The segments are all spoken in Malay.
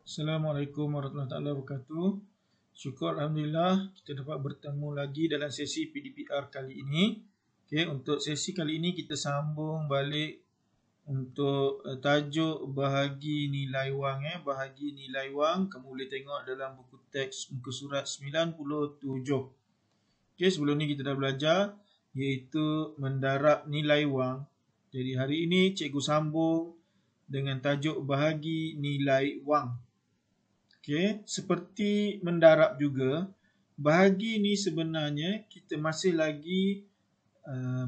Assalamualaikum warahmatullahi wabarakatuh. Syukur Alhamdulillah kita dapat bertemu lagi dalam sesi PDPR kali ini. Okay, untuk sesi kali ini kita sambung balik untuk tajuk bahagi nilai wang. Bahagi nilai wang kamu boleh tengok dalam buku teks muka surat 97. Okay, sebelum ni kita dah belajar iaitu mendarab nilai wang. Jadi hari ini cikgu sambung dengan tajuk bahagi nilai wang. Okay, seperti mendarab juga, bahagi ni sebenarnya kita masih lagi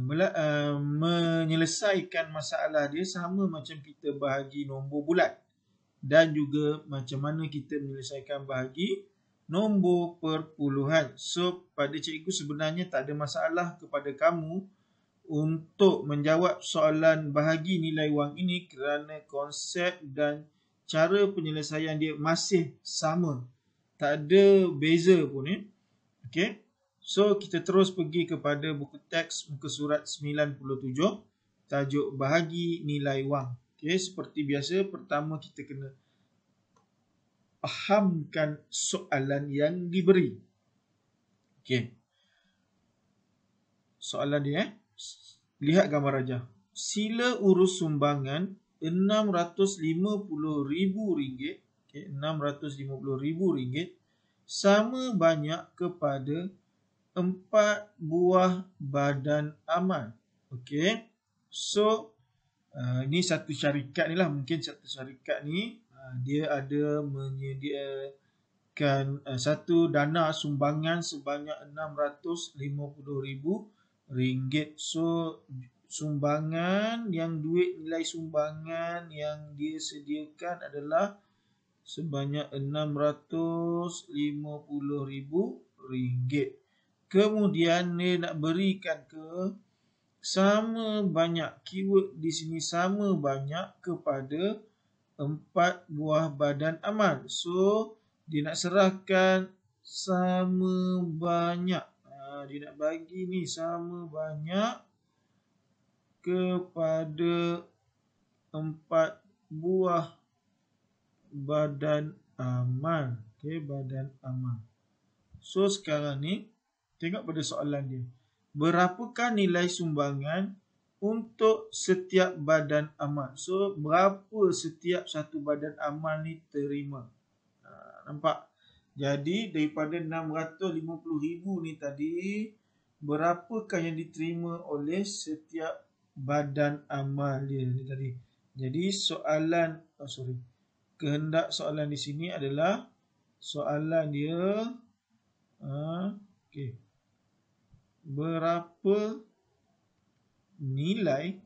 menyelesaikan masalah dia sama macam kita bahagi nombor bulat dan juga macam mana kita menyelesaikan bahagi nombor perpuluhan. So, pada cikgu sebenarnya tak ada masalah kepada kamu untuk menjawab soalan bahagi nilai wang ini kerana konsep dan cara penyelesaian dia masih sama. Tak ada beza pun. Okay. So, kita terus pergi kepada buku teks muka surat 97. Tajuk bahagi nilai wang. Okay. Seperti biasa, pertama kita kena fahamkan soalan yang diberi. Okay. Soalan dia. Lihat gambar aja. Sila urus sumbangan RM650,000, okay, RM650,000 sama banyak kepada 4 buah badan amal. Okey. So ini satu syarikat ni lah, mungkin satu syarikat ni dia ada menyediakan satu dana sumbangan sebanyak RM650,000. So sumbangan yang nilai sumbangan yang dia sediakan adalah sebanyak RM650,000. Kemudian dia nak berikan ke sama banyak, keyword di sini sama banyak kepada 4 buah badan amal. So dia nak serahkan sama banyak. Dia nak bagi ni sama banyak kepada 4 buah badan amal. Okay, badan amal. So sekarang ni tengok pada soalan dia. Berapakah nilai sumbangan untuk setiap badan amal? So berapa setiap satu badan amal ni terima? Nampak? Jadi daripada 650,000 ni tadi, berapakah yang diterima oleh setiap badan amal dia ni tadi? Jadi soalan, kehendak soalan di sini adalah soalan dia okey. Berapa nilai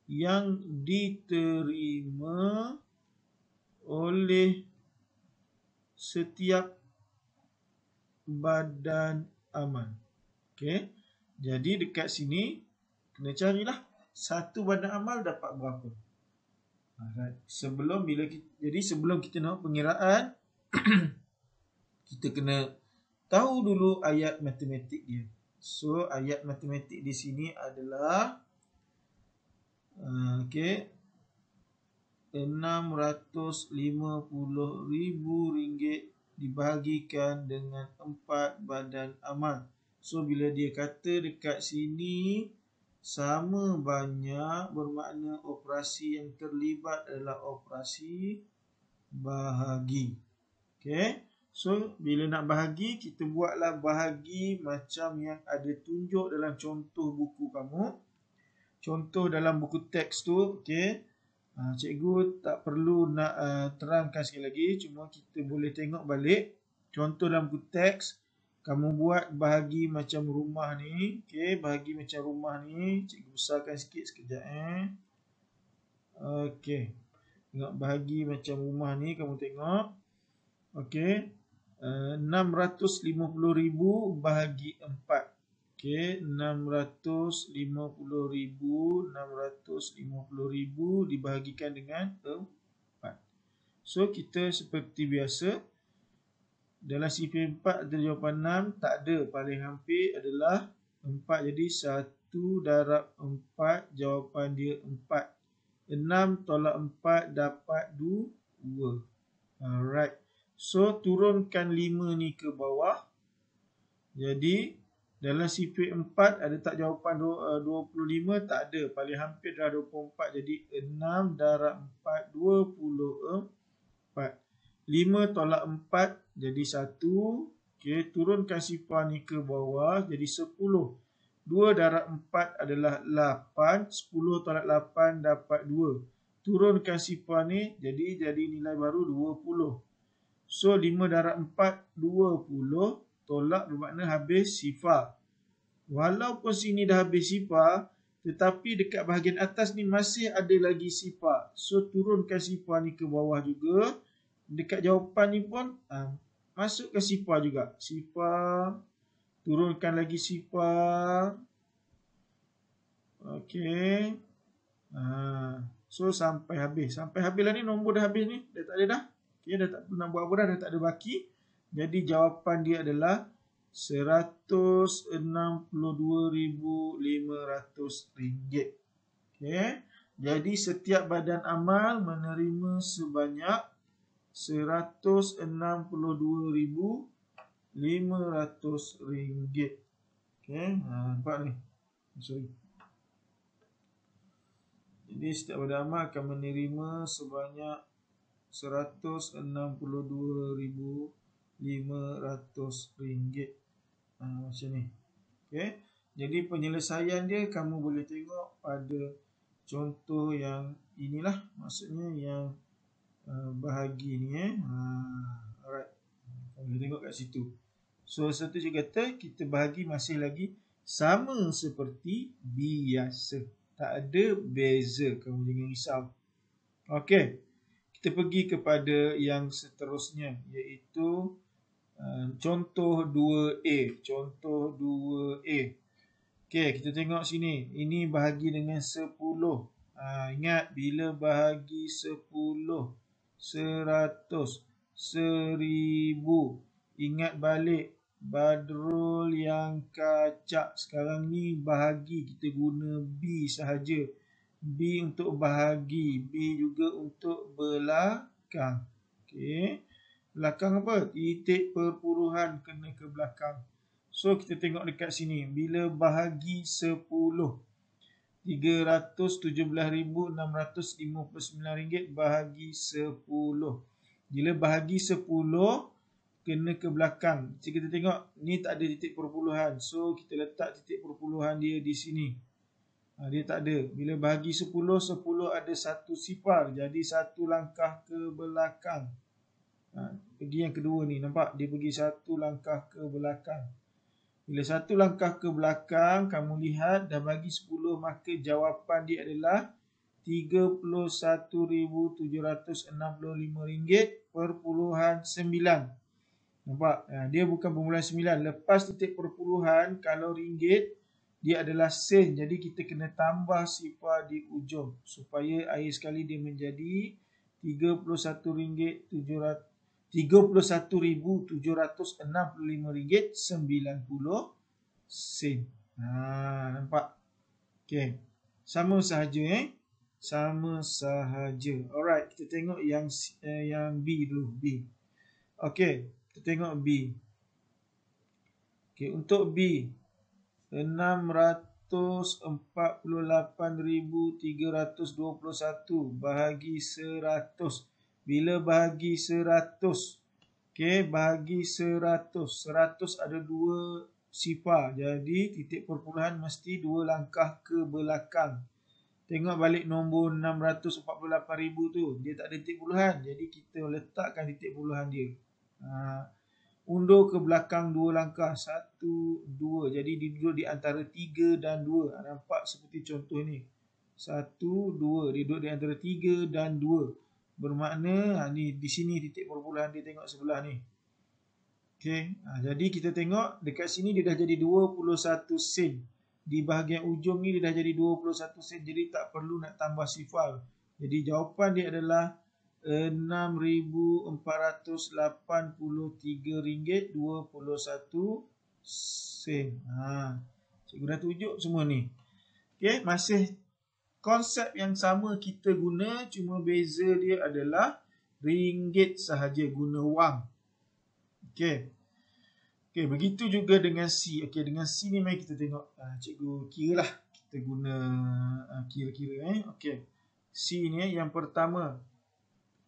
yang diterima oleh setiap badan amal? Okey. Jadi dekat sini kena carilah satu badan amal dapat berapa. Sebelum kita nak pengiraan kita kena tahu dulu ayat matematik dia. So ayat matematik di sini adalah RM650,000 dibahagikan dengan 4 badan amal. So bila dia kata dekat sini sama banyak, bermakna operasi yang terlibat adalah operasi bahagi. Okay. So bila nak bahagi, kita buatlah bahagi macam yang ada tunjuk dalam contoh buku kamu. Contoh dalam buku teks tu. Okay. Cikgu tak perlu nak terangkan sekali lagi, cuma kita boleh tengok balik contoh dalam buku teks. Kamu buat bahagi macam rumah ni. Okay, bahagi macam rumah ni. Cikgu besarkan sikit sekejap. Okay, tengok bahagi macam rumah ni, kamu tengok. Okay, 650,000 bahagi 4. Okay, 650,000 dibahagikan dengan 4. So kita seperti biasa, dalam CP4 ada jawapan 6, tak ada, paling hampir adalah 4. Jadi 1 darab 4, jawapan dia 4. 6 tolak 4 dapat 2. Alright. So turunkan 5 ni ke bawah. Jadi dalam sifar 4 ada tak jawapan 25? Tak ada. Paling hampir dah 24. Jadi 6 darab 4 24. 5 tolak 4 jadi 1. Okey, turunkan sifar ni ke bawah jadi 10. 2 darab 4 adalah 8. 10 tolak 8 dapat 2. Turunkan sifar ni jadi nilai baru 20. So 5 darab 4 20. Tolak bermakna habis sifar. Walaupun sini dah habis sifar, tetapi dekat bahagian atas ni masih ada lagi sifar. So turunkan sifar ni ke bawah juga. Dekat jawapan ni pun masukkan sifar juga. Sifar. Turunkan lagi sifar. Okey. So sampai habis. Sampai habis lah ni, nombor dah habis ni. Dah tak ada dah. Okay, dah tak perlu nak buat apa dah tak ada baki. Jadi jawapan dia adalah RM162,500. Okay. Jadi setiap badan amal menerima sebanyak RM162,500. Okay. Nampak ni. Sorry. Jadi setiap badan amal akan menerima sebanyak RM162,500. Macam ni. Okay. Jadi penyelesaian dia kamu boleh tengok pada contoh yang inilah. Maksudnya yang bahagi ni. Alright. Kamu boleh tengok kat situ. So satu je kata kita bahagi masih lagi sama seperti biasa. Tak ada beza. Kamu jangan risau. Okey. Kita pergi kepada yang seterusnya, iaitu contoh 2A. Contoh 2A. Okey, kita tengok sini. Ini bahagi dengan 10. Ingat, bila bahagi 10, 100, 1000. Ingat balik. Badrul yang kacak. Sekarang ni bahagi kita guna B sahaja. B untuk bahagi, B juga untuk belakang. Okey. Belakang apa? Titik perpuluhan kena ke belakang. So kita tengok dekat sini. Bila bahagi 10, RM317,659 bahagi 10. Bila bahagi 10 kena ke belakang. Jadi kita tengok ni tak ada titik perpuluhan. So kita letak titik perpuluhan dia di sini. Dia tak ada. Bila bahagi 10, 10 ada satu sifar. Jadi satu langkah ke belakang. Pergi yang kedua ni. Nampak? Dia pergi satu langkah ke belakang. Bila satu langkah ke belakang, kamu lihat dah bagi 10, maka jawapan dia adalah RM31,765,9. Nampak? Dia bukan permulaan 9. Lepas titik perpuluhan, kalau ringgit, dia adalah sen. Jadi kita kena tambah sifar di ujung. Supaya akhir sekali dia menjadi RM31,765,90. Nampak? Okey. Sama sahaja Sama sahaja. Alright, kita tengok yang B dulu, B. Okey, kita tengok B. Okey, untuk B 648,321 bahagi 100. Bila bahagi 100, okey, bahagi 100. 100 ada dua sifar. Jadi titik perpuluhan mesti dua langkah ke belakang. Tengok balik nombor 648,000 tu. Dia tak ada titik perpuluhan. Jadi kita letakkan titik perpuluhan dia. Undur ke belakang dua langkah. 1, 2. Jadi dia duduk di antara 3 dan 2. Nampak seperti contoh ni. 1, 2. Dia duduk di antara 3 dan 2. Bermakna ni di sini titik perpuluhan dia, tengok sebelah ni. Okey. Jadi kita tengok dekat sini dia dah jadi 21 sen. Di bahagian ujung ni dia dah jadi 21 sen. Jadi tak perlu nak tambah sifar. Jadi jawapan dia adalah RM6,483.21. Cikgu dah tunjuk semua ni. Okey, masih konsep yang sama kita guna, cuma beza dia adalah ringgit sahaja, guna wang. Okey. Okey, begitu juga dengan C. Okey, dengan C ni mari kita tengok. Cikgu kira lah. Kita guna kira-kira. Okey. C ni yang pertama.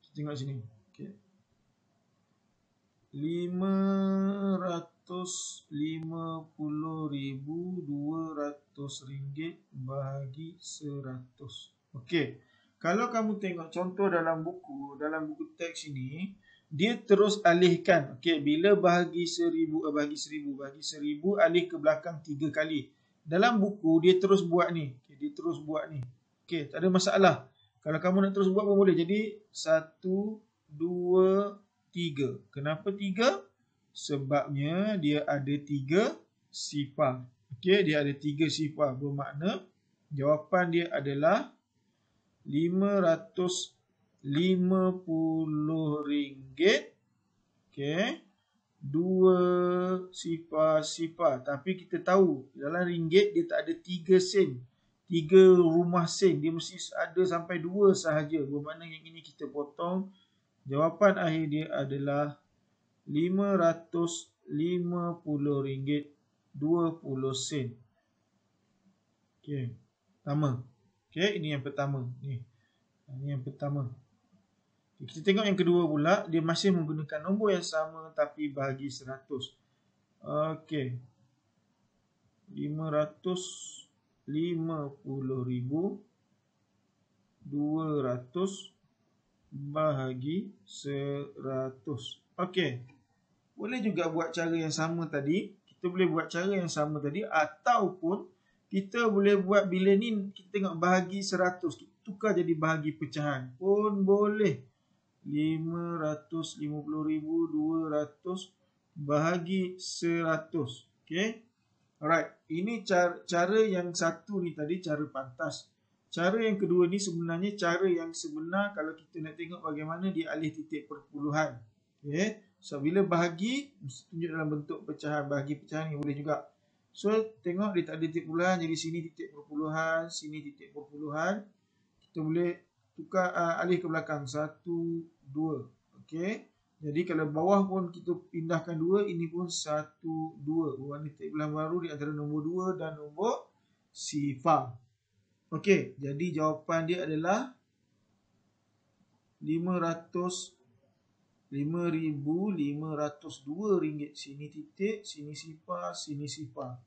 Kita tengok sini. Okey. RM550,200 bahagi 100. Okey. Kalau kamu tengok contoh dalam buku teks ini, dia terus alihkan. Okey, bila bahagi 1000 alih ke belakang 3 kali. Dalam buku dia terus buat ni. Okey, dia terus buat ni. Okey, tak ada masalah. Kalau kamu nak terus buat pun boleh. Jadi 1 2 3. Kenapa 3? Sebabnya dia ada 3 sifar. Okey, dia ada 3 sifar. Bermakna jawapan dia adalah RM550. Okey. 2 sifar. Tapi kita tahu dalam ringgit dia tak ada 3 sen. 3 rumah sen. Dia mesti ada sampai 2 sahaja. Bermakna yang ini kita potong. Jawapan akhir dia adalah RM550.20. Okey. Pertama. Okey, ini yang pertama. Ini yang pertama. Kita tengok yang kedua pula, dia masih menggunakan nombor yang sama tapi bahagi 100. Okey. 550.200 bahagi 100. Okey. Boleh juga buat cara yang sama tadi. Kita boleh buat cara yang sama tadi ataupun kita boleh buat bila ni kita tengok bahagi 100, kita tukar jadi bahagi pecahan pun boleh. 550.200 bahagi 100. Okey. Alright, ini cara yang satu ni tadi cara pantas. Cara yang kedua ni sebenarnya cara yang sebenar kalau kita nak tengok bagaimana dia alih titik perpuluhan. Okey. So bila bahagi mesti tunjuk dalam bentuk pecahan, bahagi pecahan ni boleh juga. So tengok dia tak ada titik perpuluhan, jadi sini titik perpuluhan, sini titik perpuluhan. Kita boleh tukar alih ke belakang 1 2. Okey. Jadi kalau bawah pun kita pindahkan 2, ini pun 1 2. Bermakna titik perpuluhan baru di antara nombor 2 dan nombor sifar. Okey, jadi jawapan dia adalah RM5,502. Sini titik, sini sifar, sini sifar.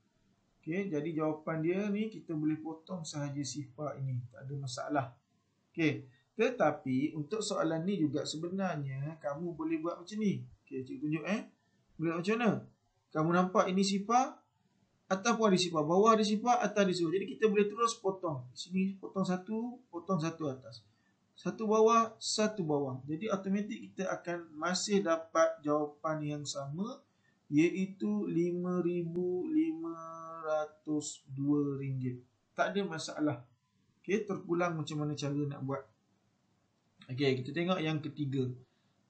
Okey, jadi jawapan dia ni kita boleh potong sahaja sifar ini. Tak ada masalah. Okey, tetapi untuk soalan ni juga sebenarnya kamu boleh buat macam ni. Okey, cikgu tunjuk boleh buat macam mana? Kamu nampak ini sifar ataupun ada sifar, bawah ada sifar, atas ada sifar. Jadi kita boleh terus potong. Sini potong satu atas. Satu bawah, satu bawah. Jadi automatik kita akan masih dapat jawapan yang sama, iaitu RM5,502. Tak ada masalah. Okey, terpulang macam mana cara nak buat. Okey, kita tengok yang ketiga.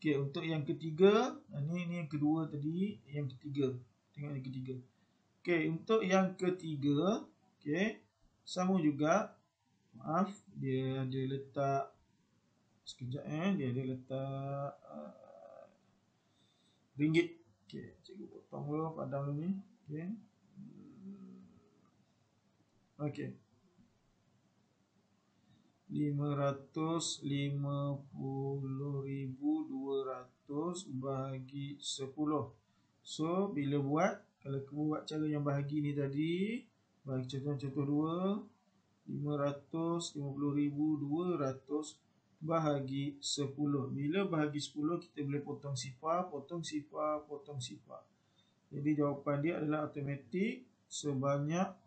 Okey, untuk yang ketiga, ni yang kedua tadi, yang ketiga. Tengok yang ketiga. Okey, untuk yang ketiga, okey, sama juga. Maaf, dia ada letak sekejap dia ada letak ringgit. Okey, cikgu potong dulu, padam dulu ni. Okey. Okey. 550.200 bahagi 10. So, bila buat, kalau kamu buat cara yang bahagi ni tadi, bagi contoh 2, 550.200 bahagi 10. Bila bahagi 10, kita boleh potong sifar, potong sifar, potong sifar. Jadi jawapan dia adalah automatik sebanyak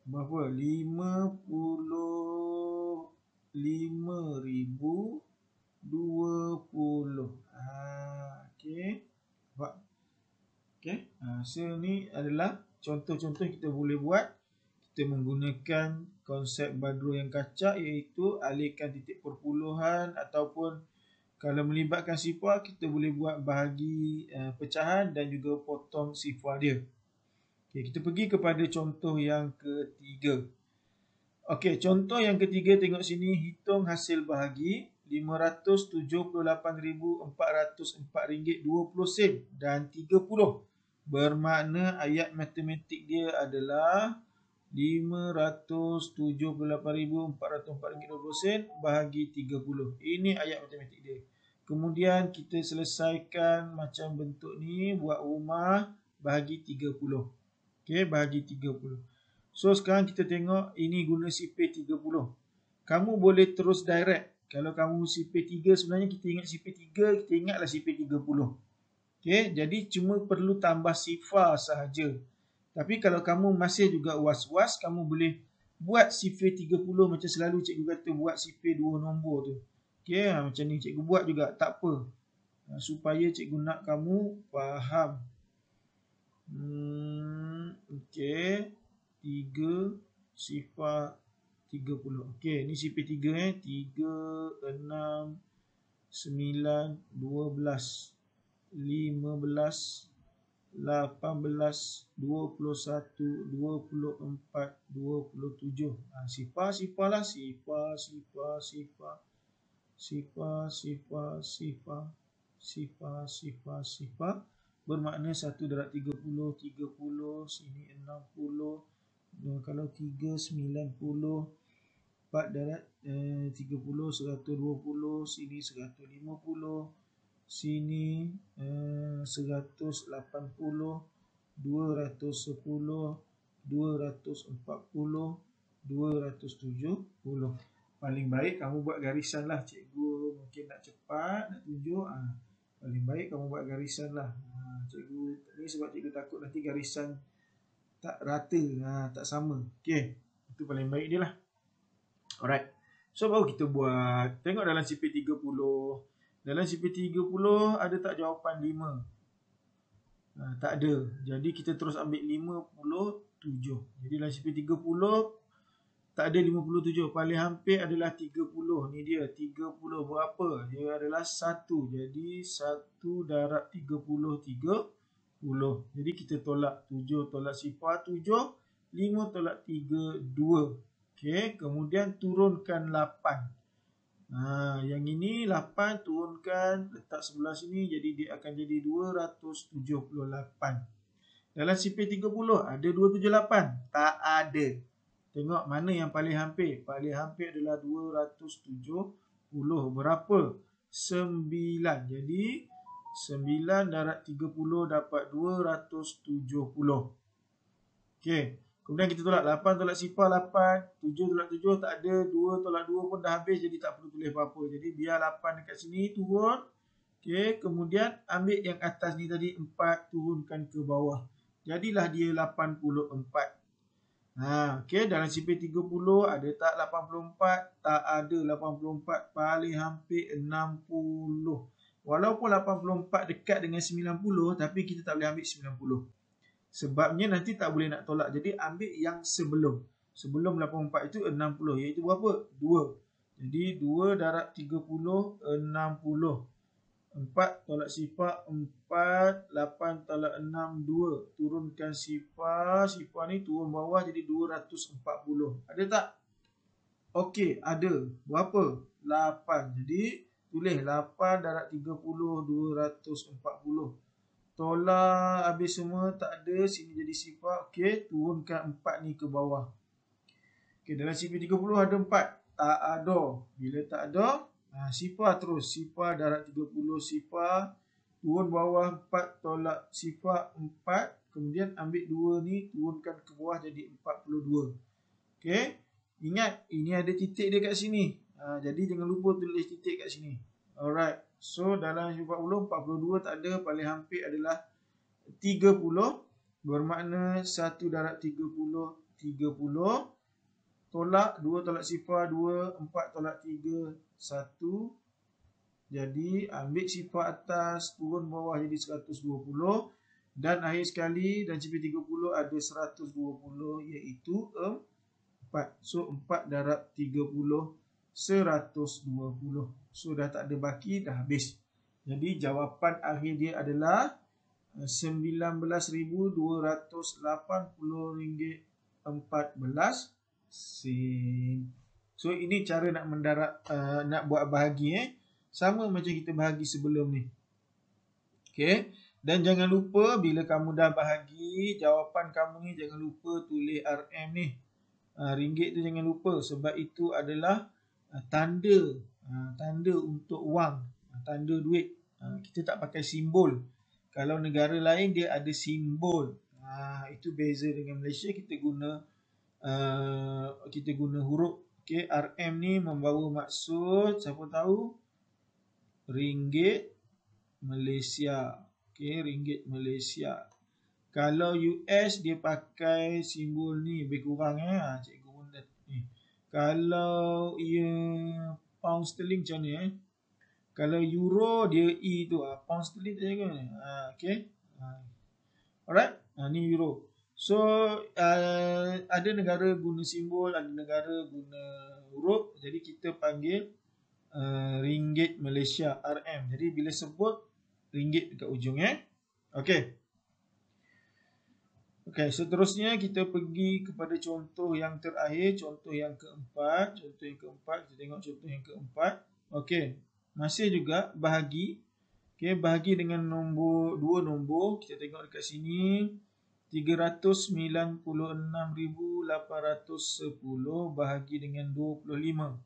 berapa? 55,020. Okey. Okey. So ni adalah contoh-contoh kita boleh buat. Kita menggunakan konsep Badrul yang kacak, iaitu alihkan titik perpuluhan ataupun kalau melibatkan sifar kita boleh buat bahagi pecahan dan juga potong sifar dia. Okey, kita pergi kepada contoh yang ketiga. Okey, contoh yang ketiga tengok sini, hitung hasil bahagi RM578,404.20 dan 30. Bermakna ayat matematik dia adalah RM578,404.20 bahagi 30. Ini ayat matematik dia. Kemudian kita selesaikan macam bentuk ni, buat rumah bahagi 30. Okey, bahagi 30. So sekarang kita tengok ini guna CP30. Kamu boleh terus direct. Kalau kamu CP3 sebenarnya kita ingat CP3, kita ingatlah CP30. Okey, jadi cuma perlu tambah sifar sahaja. Tapi kalau kamu masih juga was-was, kamu boleh buat CP30 macam selalu cikgu kata buat CP 2 nombor tu. Okey, macam ni cikgu buat juga, tak apa. Supaya cikgu nak kamu faham. Okey, 3 sifar 30. Okey, ni CP3 3, 6, 9, 12, 15, 18, 21, 24, 27. Sifar lah. Sifar. Bermakna 1 darab 30, 30. Sini 60. Kalau 3, 90. 4 darab 30, 120. Sini 150. Sini 180, 210, 240, 270. Paling baik kamu buat garisan lah. Cikgu mungkin nak cepat, nak tunjuk. Paling baik kamu buat garisan lah. Cikgu ni sebab cikgu takut nanti garisan tak rata, tak sama. Okey, itu paling baik dia lah. Alright. So baru kita buat. Tengok dalam CP30. Dalam CP30 ada tak jawapan 5? Tak ada. Jadi kita terus ambil 57. Jadi dalam CP30 tak ada 57. Paling hampir adalah 30. Ni dia 30 berapa? Dia adalah 1. Jadi 1 darab 30, 30. Jadi kita tolak 7 tolak sifar 7. 5 tolak 3, 2. Okey, kemudian turunkan 8. Yang ini 8 turunkan, letak sebelah sini, jadi dia akan jadi 278. Dalam CP30 ada 278? Tak ada. Tengok mana yang paling hampir. Paling hampir adalah 270. Berapa? 9. Jadi 9 darab 30 dapat 270. Okey. Kemudian kita tolak 8 tolak sifar 8, 7 tolak 7 tak ada, 2 tolak 2 pun dah habis, jadi tak perlu tulis apa-apa. Jadi biar 8 dekat sini turun. Okey, kemudian ambil yang atas ni tadi 4 turunkan ke bawah. Jadilah dia 84. Okey, dalam CP30 ada tak 84? Tak ada 84, paling hampir 60. Walaupun 84 dekat dengan 90, tapi kita tak boleh ambil 90. Sebabnya nanti tak boleh nak tolak. Jadi ambil yang sebelum. Sebelum 84 itu 60. Iaitu berapa? 2. Jadi 2 darab 30, 60. 4 tolak sifar 4. 8 tolak 6, 2. Turunkan sifar. Sifar ni turun bawah jadi 240. Ada tak? Okey, ada. Berapa? 8. Jadi tulis 8 darab 30, 240. Tolak habis semua, tak ada. Sini jadi sifar. Okey, turunkan 4 ni ke bawah. Okey, dalam CP30 ada 4. Tak ada. Bila tak ada, sifar terus. Sifar darab 30 sifar. Turun bawah 4 tolak sifar 4. Kemudian ambil 2 ni, turunkan ke bawah jadi 42. Okey, ingat ini ada titik dia kat sini. Jadi jangan lupa tulis titik kat sini. Alright. So dalam 42 tak ada, paling hampir adalah 30. Bermakna 1 darab 30, 30. Tolak 2 tolak sifar 2, 4 tolak 3, 1. Jadi ambil sifar atas, turun bawah jadi 120. Dan akhir sekali dan CP30 ada 120 iaitu 4. So 4 darab 30, 120. So dah tak ada baki, dah habis. Jadi jawapan akhir dia adalah RM19,280.14. So ini cara nak nak buat bahagi sama macam kita bahagi sebelum ni. Okey. Dan jangan lupa bila kamu dah bahagi jawapan kamu ni, jangan lupa tulis RM ni. Ringgit tu jangan lupa sebab itu adalah tanda untuk wang, tanda duit. Kita tak pakai simbol. Kalau negara lain dia ada simbol. Itu beza dengan Malaysia, kita guna huruf. Okey, RM ni membawa maksud siapa tahu ringgit Malaysia. Okey, ringgit Malaysia. Kalau US dia pakai simbol ni lebih kurang cikgu pun ni. Kalau pound sterling macam ni Kalau euro dia E tu, pound sterling tu jangan. Okey. Alright. Ni euro. So ada negara guna simbol, ada negara guna huruf. Jadi kita panggil ringgit Malaysia RM. Jadi bila sebut ringgit dekat ujung Okey. Okey, seterusnya kita pergi kepada contoh yang terakhir, contoh yang keempat. Kita tengok contoh yang keempat. Okey, masih juga bahagi. Okey, bahagi dengan dua nombor. Kita tengok dekat sini. 396,810 bahagi dengan 25.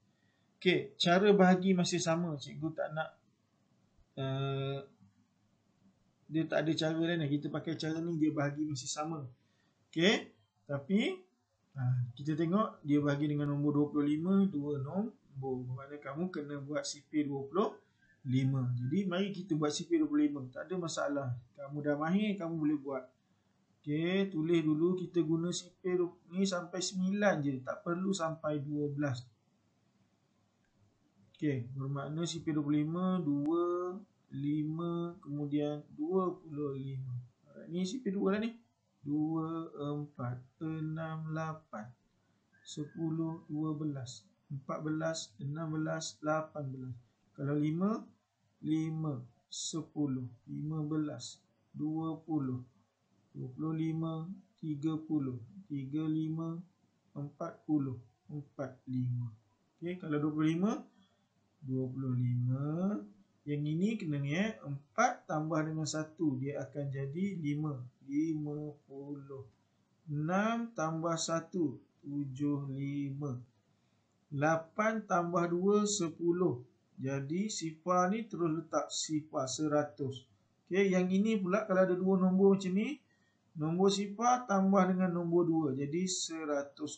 Okey, cara bahagi masih sama. Cikgu tak nak dia tak ada cara lain. Kita pakai cara ni, dia bahagi masih sama. Okey, tapi kita tengok dia bahagi dengan nombor 25, dua nombor. Bermakna kamu kena buat sifir 25. Jadi mari kita buat sifir 25. Tak ada masalah. Kamu dah mahir, kamu boleh buat. Okey, tulis dulu. Kita guna sifir ni sampai 9 je. Tak perlu sampai 12. Okey, bermakna sifir 25, 2, 5, kemudian 25. Ni sifir 2 lah ni. 2, 4, 6, 8, 10, 12, 14, 16, 18. Kalau 5, 5, 10, 15, 20, 25, 30, 35, 40, 45. Okey, kalau 25, 25. Yang ini kena ni 4 tambah dengan 1 dia akan jadi 5. 50. 6 tambah 1 75. 8 tambah 2 10. Jadi sifar ni terus letak sifar 100. Okey, yang ini pula kalau ada dua nombor macam ni, nombor sifar tambah dengan nombor 2 jadi 125.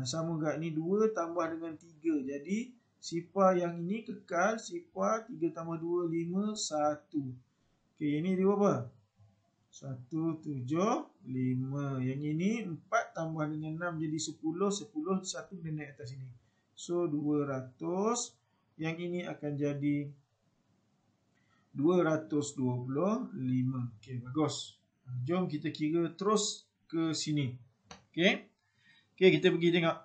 Sama juga ni 2 tambah dengan 3. Jadi sifar yang ini kekal, sifar 3 tambah 2 5 1. Okey, ini dia berapa? 175. Yang ini 4 tambah dengan 6 jadi 10. 10 1 dia naik atas sini. So 200. Yang ini akan jadi 225. Okey, bagus. Jom kita kira terus ke sini. Okey. Okey, kita pergi tengok.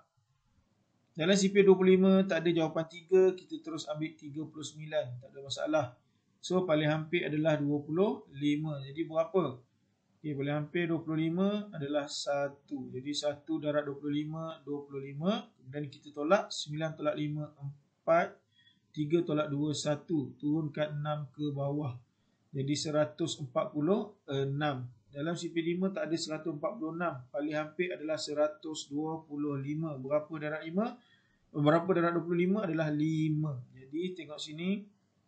Dalam sifir 25 tak ada jawapan 3, kita terus ambil 39. Tak ada masalah. So paling hampir adalah 25. Jadi berapa? Okey, paling hampir 25 adalah 1. Jadi 1 darab 25, 25. Kemudian kita tolak 9 tolak 5, 4. 3 tolak 2, 1. Turunkan 6 ke bawah. Jadi 146. Dalam sifir 5 tak ada 146. Paling hampir adalah 125. Berapa darab 5? Berapa darab 25 adalah 5. Jadi tengok sini.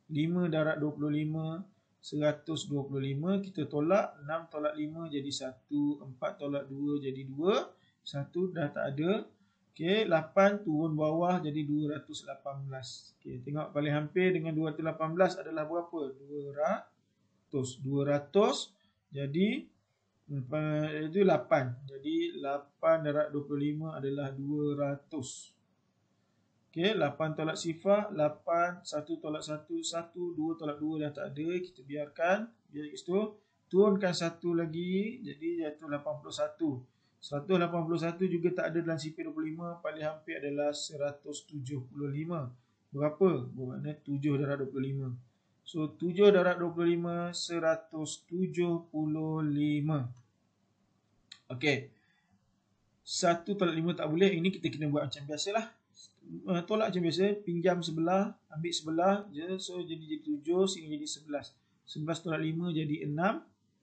5 darab 25, 125. Kita tolak. 6 tolak 5 jadi 1. 4 tolak 2 jadi 2. 1 dah tak ada. Okey, 8 turun bawah jadi 218. Okey, tengok paling hampir dengan 218 adalah berapa? 200. 200 jadi itu 8. Jadi 8 darab 25 adalah 200. Okey, 8 tolak sifar 8, 1 tolak 1, 1, 2 tolak 2 dah tak ada. Kita biarkan. Biar kat situ. Turunkan 1 lagi. Jadi jatuh 81. 181 juga tak ada dalam sifir 25. Paling hampir adalah 175. Berapa? Bermakna 7 darab 25. So 7 darab 25, 175. Okey. 1 tolak 5 tak boleh. Ini kita kena buat macam biasalah. Tolak macam biasa. Pinjam sebelah. Ambil sebelah je. So jadi 7. Sini jadi 11. 11 tolak 5 jadi 6.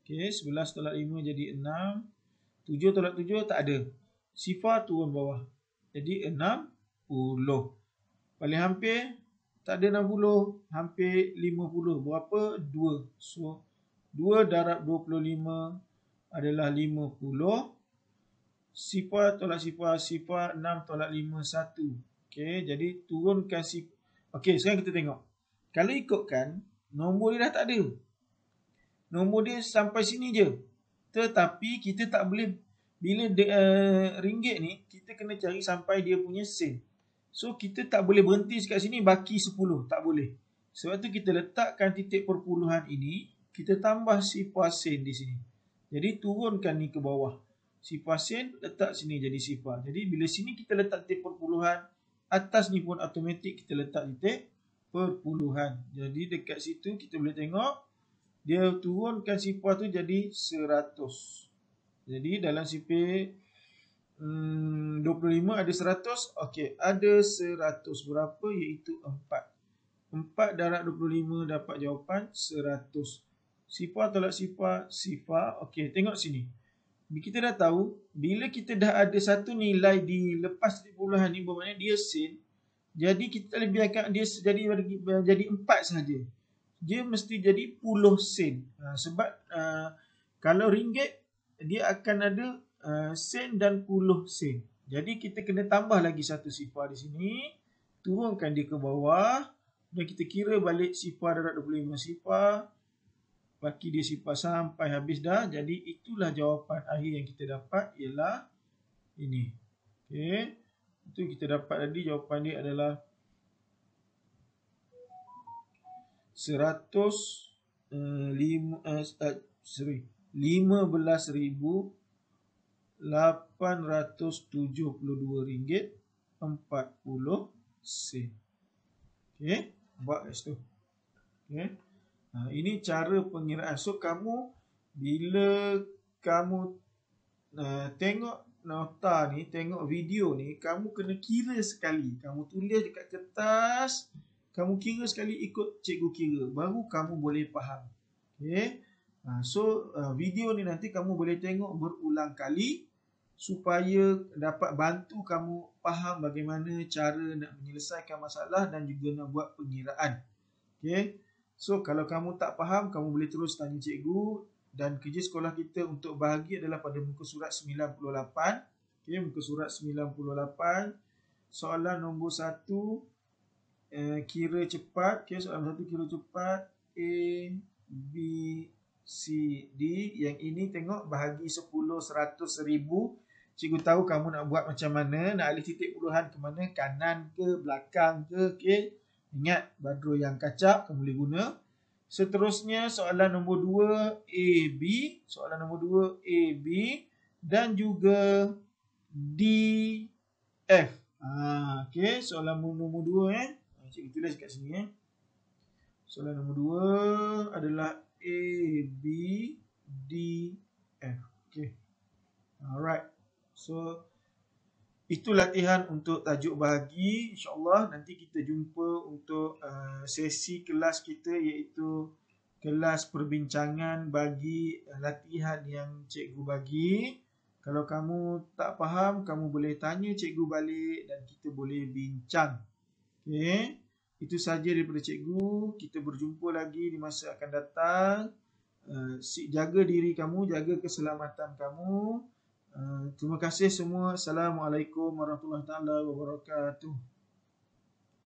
Okay. 11 tolak 5 jadi 6. 7 tolak 7 tak ada. Sifar turun bawah. Jadi 60. Paling hampir tak ada 60. Hampir 50. Berapa? 2. So 2 darab 25 adalah 50. Sifar tolak sifar. Sifar 6 tolak 5 1. Okay, jadi turunkan sifar. Okay, sekarang kita tengok. Kalau ikutkan, nombor dia dah tak ada. Nombor dia sampai sini je. Tetapi kita tak boleh. Bila ringgit ni, kita kena cari sampai dia punya sen. So, kita tak boleh berhenti kat sini baki 10. Tak boleh. Sebab tu kita letakkan titik perpuluhan ini. Kita tambah sifar sen di sini. Jadi, turunkan ni ke bawah. Sifar sen letak sini jadi sifar. Jadi, bila sini kita letak titik perpuluhan. Atas ni pun automatik kita letak titik perpuluhan. Jadi, dekat situ kita boleh tengok. Dia turunkan sifar tu jadi 100. Jadi dalam sifar 25 ada 100. Okey, ada 100 berapa? Iaitu 4. 4 darab 25 dapat jawapan 100. Sifar tolak sifar, sifar. Okey, tengok sini. Kita dah tahu, bila kita dah ada satu nilai di lepas titik perpuluhan ni, bermakna dia sen. Jadi kita boleh biarkan dia jadi 4 saja. Dia mesti jadi 10 sen. Sebab kalau ringgit, dia akan ada sen dan 10 sen. Jadi kita kena tambah lagi satu sifar di sini. Turunkan dia ke bawah. Dan kita kira balik sifar darab 25 sifar. Bagi dia sifar sampai habis dah. Jadi itulah jawapan akhir yang kita dapat ialah ini. Okay. Itu kita dapat tadi jawapan dia adalah 15,872 ringgit 40 sen. Okey, buat kat situ. Okey. Ini cara pengiraan. So kamu bila kamu tengok nota ni, tengok video ni, kamu kena kira sekali. Kamu tulis dekat kertas, kamu kira sekali ikut cikgu kira. Baru kamu boleh faham. Okay. So, video ni nanti kamu boleh tengok berulang kali supaya dapat bantu kamu faham bagaimana cara nak menyelesaikan masalah dan juga nak buat pengiraan. Okay. So, kalau kamu tak faham, kamu boleh terus tanya cikgu. Dan kerja sekolah kita untuk bahagi adalah pada muka surat 98. Okay, muka surat 98. Soalan nombor 1. Kira cepat. Okay, soalan 1 kira cepat. A, B, C, D. Yang ini tengok bahagi 10, 100, 1000. Cikgu tahu kamu nak buat macam mana. Nak alih titik puluhan ke mana. Kanan ke, belakang ke. Okay. Ingat, badrul yang kacak kamu boleh guna. Seterusnya soalan nombor 2 A, B. Soalan nombor 2 A, B. Dan juga D, F. Okay, soalan nombor 2 cikgu tulis kat sini. Soalan nombor 2 adalah A, B, D, F. Okay. Alright. So, itu latihan untuk tajuk bahagi. InsyaAllah nanti kita jumpa untuk sesi kelas kita iaitu kelas perbincangan bagi latihan yang cikgu bagi. Kalau kamu tak faham, kamu boleh tanya cikgu balik dan kita boleh bincang. Okay. Itu saja daripada cikgu. Kita berjumpa lagi di masa akan datang. Jaga diri kamu, jaga keselamatan kamu. Terima kasih semua. Assalamualaikum warahmatullahi wabarakatuh.